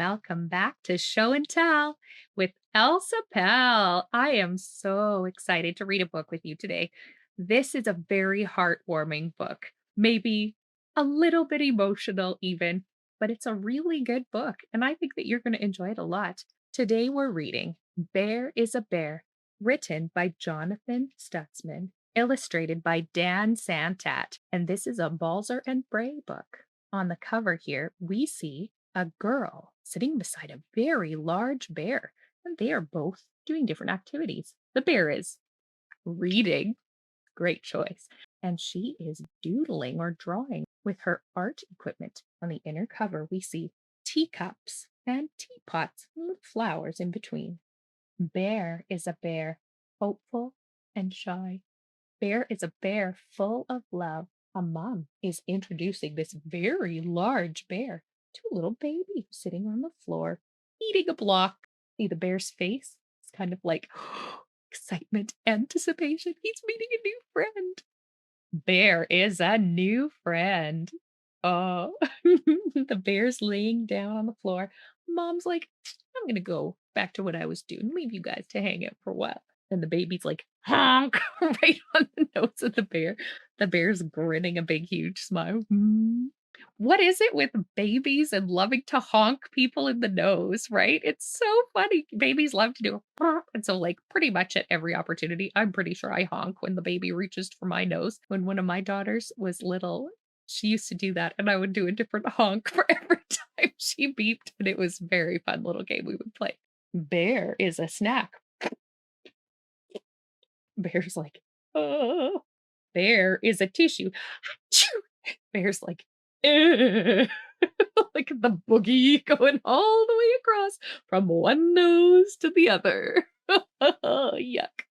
welcome back to Show and Tell with Elsa Pell. I am so excited to read a book with you today. This is a very heartwarming book, maybe a little bit emotional even, but it's a really good book, and I think that you're going to enjoy it a lot. Today we're reading Bear is a Bear, written by Jonathan Stutzman, illustrated by Dan Santat, and this is a Balzer and Bray book. On the cover here, we see a girl sitting beside a very large bear, and they are both doing different activities. The bear is reading, great choice, and she is doodling or drawing with her art equipment. On the inner cover, we see teacups and teapots with flowers in between. Bear is a bear, hopeful and shy. Bear is a bear full of love. A mom is introducing this very large bear to a little baby sitting on the floor eating a block. See the bear's face? It's kind of like excitement, anticipation. He's meeting a new friend. Bear is a new friend. Oh, the bear's laying down on the floor. Mom's like, I'm gonna go back to what I was doing. Leave you guys to hang out for a while. And the baby's like, honk, right on the nose of the bear. The bear's grinning a big, huge smile. What is it with babies and loving to honk people in the nose, right? It's so funny. Babies love to do and so like pretty much at every opportunity, I'm pretty sure I honk when the baby reaches for my nose. When one of my daughters was little, she used to do that and I would do a different honk for every time she beeped, and it was a very fun little game we would play. Bear is a snack. Bear's like, oh. Bear is a tissue. Achoo! Bear's like, "Ugh." Like the boogie going all the way across from one nose to the other. Yuck.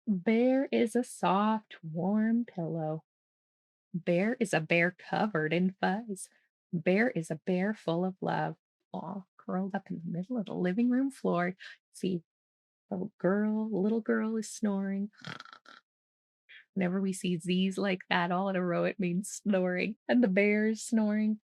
Bear is a soft, warm pillow. Bear is a bear covered in fuzz. Bear is a bear full of love. All curled up in the middle of the living room floor. See, little girl is snoring. Whenever we see Z's like that all in a row, it means snoring. And the bear's snoring.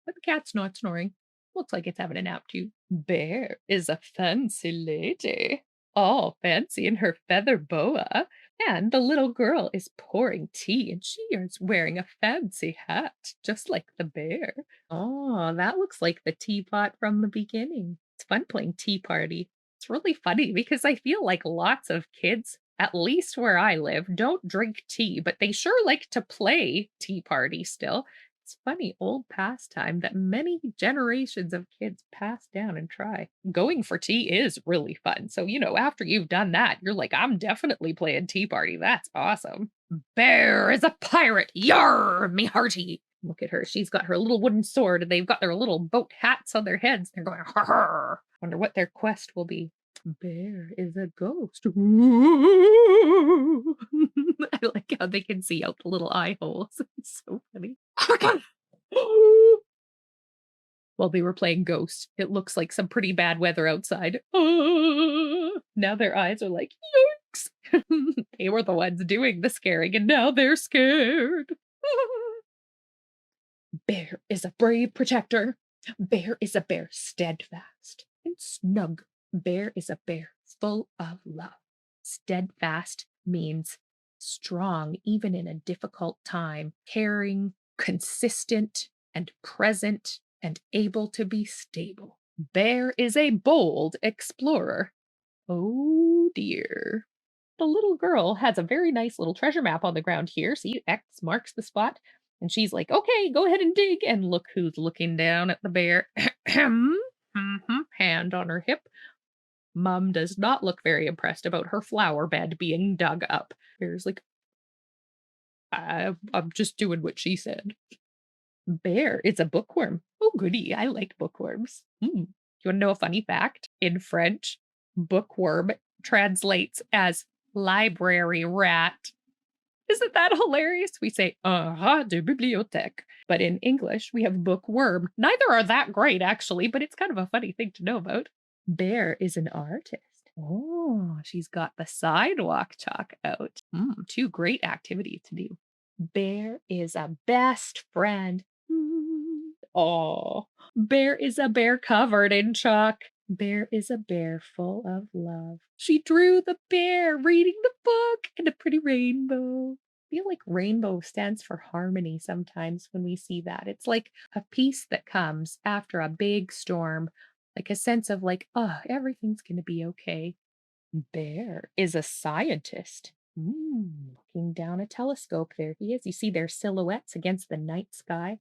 But the cat's not snoring. Looks like it's having a nap too. Bear is a fancy lady, all fancy in her feather boa. And the little girl is pouring tea, and she is wearing a fancy hat, just like the bear. Oh, that looks like the teapot from the beginning. It's fun playing Tea Party. It's really funny because I feel like lots of kids, at least where I live, don't drink tea, but they sure like to play Tea Party still. It's funny old pastime that many generations of kids pass down and try. Going for tea is really fun. So, after you've done that, you're like, I'm definitely playing Tea Party. That's awesome. Bear is a pirate. Yar, me hearty. Look at her. She's got her little wooden sword and they've got their little boat hats on their heads. They're going, har har. Wonder what their quest will be. Bear is a ghost. Ooh. I like how they can see out the little eye holes. It's so funny. While they were playing Ghost, it looks like some pretty bad weather outside. Now their eyes are like, yikes. They were the ones doing the scaring, and now they're scared. Bear is a brave protector. Bear is a bear steadfast and snug. Bear is a bear full of love. Steadfast means strong, even in a difficult time, caring, consistent, and present, and able to be stable. Bear is a bold explorer. Oh dear. The little girl has a very nice little treasure map on the ground here. See, X marks the spot. And she's like, okay, go ahead and dig. And look who's looking down at the bear. Hand on her hip. Mom does not look very impressed about her flower bed being dug up. Bear's like, I'm just doing what she said. Bear is a bookworm. Oh, goody. I like bookworms. You want to know a funny fact? In French, bookworm translates as library rat. Isn't that hilarious? We say, rat de bibliothèque. But in English, we have bookworm. Neither are that great, actually, but it's kind of a funny thing to know about. Bear is an artist. Oh, she's got the sidewalk chalk out. Two great activities to do. Bear is a best friend. Oh, Bear is a bear covered in chalk. Bear is a bear full of love. She drew the bear reading the book and a pretty rainbow. I feel like rainbow stands for harmony sometimes when we see that. It's like a peace that comes after a big storm, like a sense of like, oh, everything's going to be okay. Bear is a scientist. Looking down a telescope, there he is. You see their silhouettes against the night sky.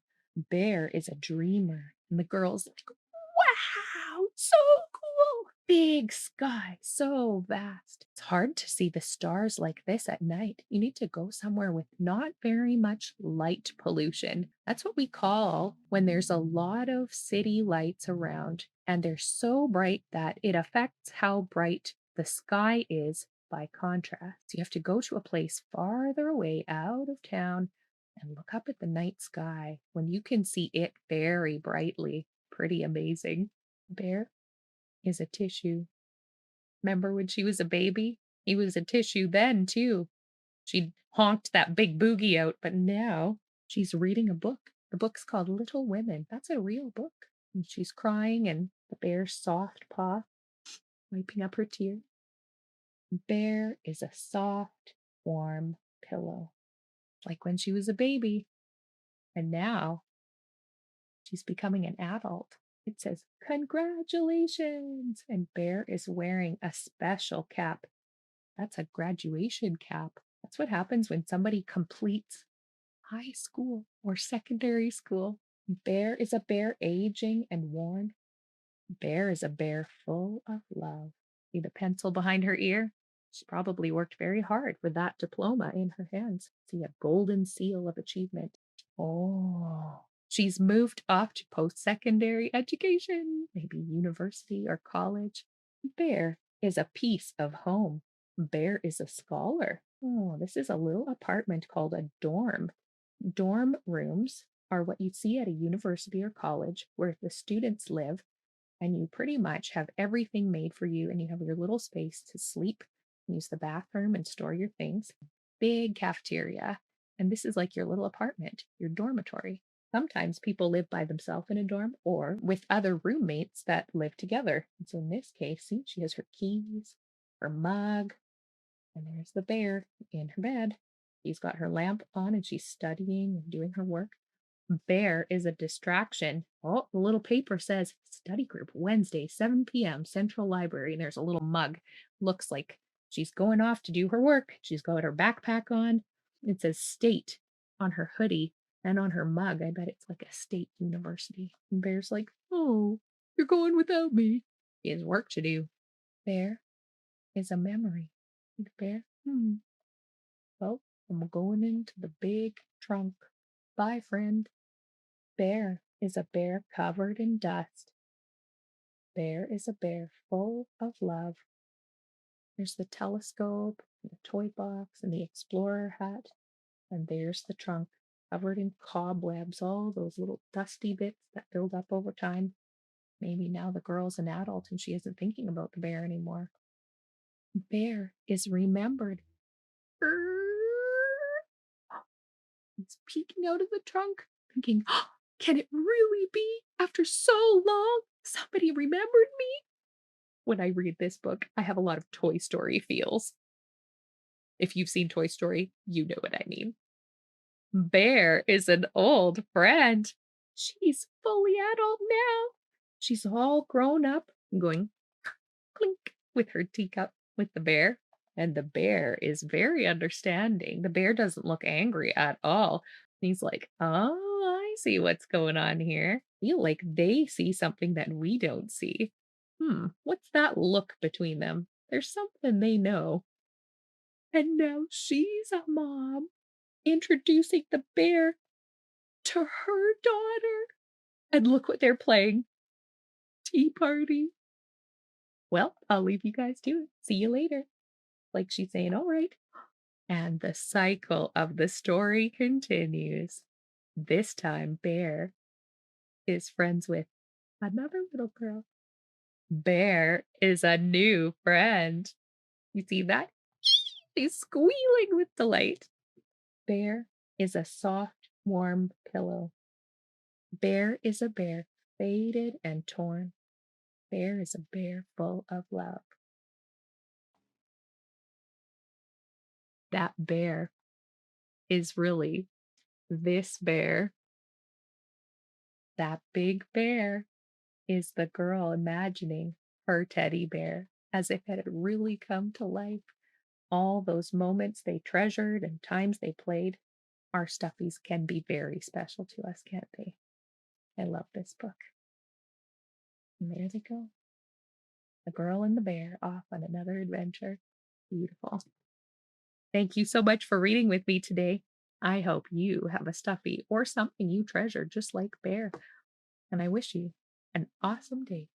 Bear is a dreamer. And the girl's like, wow, so cool. Big sky, so vast. It's hard to see the stars like this at night. You need to go somewhere with not very much light pollution. That's what we call when there's a lot of city lights around and they're so bright that it affects how bright the sky is by contrast. You have to go to a place farther away out of town and look up at the night sky when you can see it very brightly. Pretty amazing. Bear is a tissue. Remember when she was a baby? He was a tissue then, too. She honked that big boogie out, but now she's reading a book. The book's called Little Women. That's a real book. And she's crying, and the bear's soft paw wiping up her tears. Bear is a soft, warm pillow, like when she was a baby. And now she's becoming an adult. It says, congratulations. And Bear is wearing a special cap. That's a graduation cap. That's what happens when somebody completes high school or secondary school. Bear is a bear aging and worn. Bear is a bear full of love. See the pencil behind her ear? She probably worked very hard for that diploma in her hands. See a golden seal of achievement. Oh, she's moved off to post-secondary education, maybe university or college. Bear is a piece of home. Bear is a scholar. Oh, this is a little apartment called a dorm. Dorm rooms are what you see at a university or college where the students live and you pretty much have everything made for you and you have your little space to sleep, use the bathroom and store your things. Big cafeteria. And this is like your little apartment, your dormitory. Sometimes people live by themselves in a dorm or with other roommates that live together. And so in this case, see, she has her keys, her mug, and there's the bear in her bed. She's got her lamp on and she's studying and doing her work. Bear is a distraction. Oh, the little paper says study group Wednesday, 7 p.m., Central Library. And there's a little mug. Looks like she's going off to do her work. She's got her backpack on. It says state on her hoodie and on her mug. I bet it's like a state university. And Bear's like, oh, you're going without me. He has work to do. Bear is a memory. Bear, well, I'm going into the big trunk. Bye, friend. Bear is a bear covered in dust. Bear is a bear full of love. There's the telescope, and the toy box, and the explorer hat. And there's the trunk covered in cobwebs, all those little dusty bits that build up over time. Maybe now the girl's an adult and she isn't thinking about the bear anymore. Bear is remembered. It's peeking out of the trunk, thinking, oh, can it really be after so long? Somebody remembered me? When I read this book, I have a lot of Toy Story feels. If you've seen Toy Story, you know what I mean. Bear is an old friend. She's fully adult now. She's all grown up, going clink with her teacup with the bear. And the bear is very understanding. The bear doesn't look angry at all. He's like, oh, I see what's going on here. Feel like they see something that we don't see. What's that look between them? There's something they know. And now she's a mom, introducing the bear to her daughter. And look what they're playing. Tea party. Well, I'll leave you guys to it. See you later. Like she's saying, all right. And the cycle of the story continues. This time, Bear is friends with another little girl. Bear is a new friend. You see that? She's squealing with delight. Bear is a soft, warm pillow. Bear is a bear Faded and torn. Bear is a bear full of love. That bear is really this bear. That big bear is the girl imagining her teddy bear as if it had really come to life. All those moments they treasured and times they played, our stuffies can be very special to us, can't they? I love this book. And there they go. The girl and the bear off on another adventure. Beautiful. Thank you so much for reading with me today. I hope you have a stuffy or something you treasure just like Bear. And I wish you an awesome day.